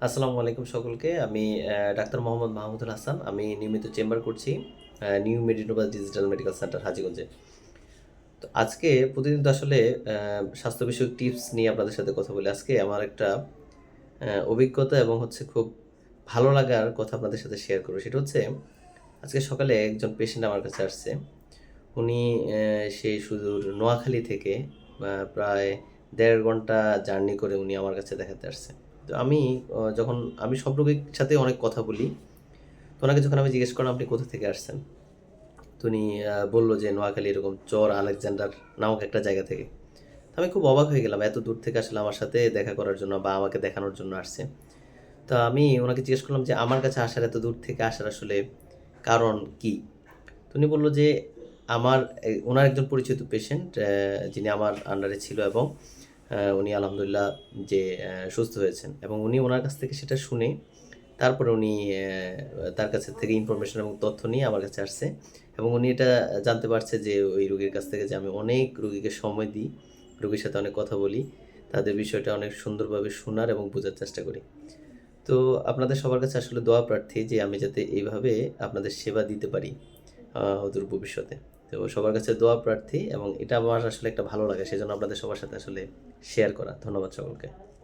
আসসালামু আলাইকুম সকলকে। আমি ডাক্তার মোহাম্মদ মাহমুদুল হাসান। আমি নিয়মিত চেম্বার করছি নিউ মেডিনোপাথ ডিজিটাল মেডিকেল সেন্টার হাজীগঞ্জে। তো আজকে প্রতিদিন তো আসলে স্বাস্থ্য বিষয়ক টিপস নিয়ে আপনাদের সাথে কথা বলি। আজকে আমার একটা অভিজ্ঞতা এবং হচ্ছে খুব ভালো লাগার কথা আপনাদের সাথে শেয়ার করব। সেটা হচ্ছে আজকে সকালে একজন পেশেন্ট আমার কাছে আসছে। উনি সেই সুদূর নোয়াখালী থেকে প্রায় ১.৫ ঘন্টা জার্নি করে উনি আমার কাছে দেখাতে আসছে। তো আমি যখন আমি সব রোগীর সাথে অনেক কথা বলি। তো ওনাকে যখন আমি জিজ্ঞেস করলাম, "আপনি কোথা থেকে আসছেন?" তো উনি বলল যে, "নোয়াখালী এরকম চর আলেকজান্ডার নামক একটা জায়গা থেকে।" তো আমি খুব অবাক হয়ে গেলাম। এত দূর থেকে আসলে আমার সাথে দেখা করার জন্য বা আমাকে দেখানোর জন্য আসছে। তো আমি ওনাকে জিজ্ঞেস করলাম যে, "আমার কাছে আসার এত দূর থেকে আসার আসলে কারণ কি?" তো উনি বলল যে, আমার উনার একজন পরিচিত পেশেন্ট যিনি আমার আন্ডারে ছিল এবং উনি আলহামদুলিল্লাহ যে সুস্থ হয়েছেন এবং উনি উনার কাছ থেকে সেটা শুনে তারপরে উনি তার কাছে থেকে ইনফরমেশন এবং তথ্য নিয়ে আমার কাছে আসছে এবং উনি এটা জানতে পারছে যে ওই রোগীর কাছ থেকে যে আমি অনেক রোগীকে সময় দিই, রোগীর সাথে অনেক কথা বলি, তাদের বিষয়টা অনেক সুন্দরভাবে শোনার এবং বোঝার চেষ্টা করি। তো আপনাদের সবার কাছে আসলে দোয়া প্রার্থী যে আমি যাতে এইভাবে আপনাদের সেবা দিতে পারি অদূর ভবিষ্যতে। তো সবার কাছে দোয়া প্রার্থী এবং এটা আমার আসলে একটা ভালো লাগে। সেজন্য আপনাদের সবার সাথে আসলে শেয়ার করা। ধন্যবাদ সকলকে।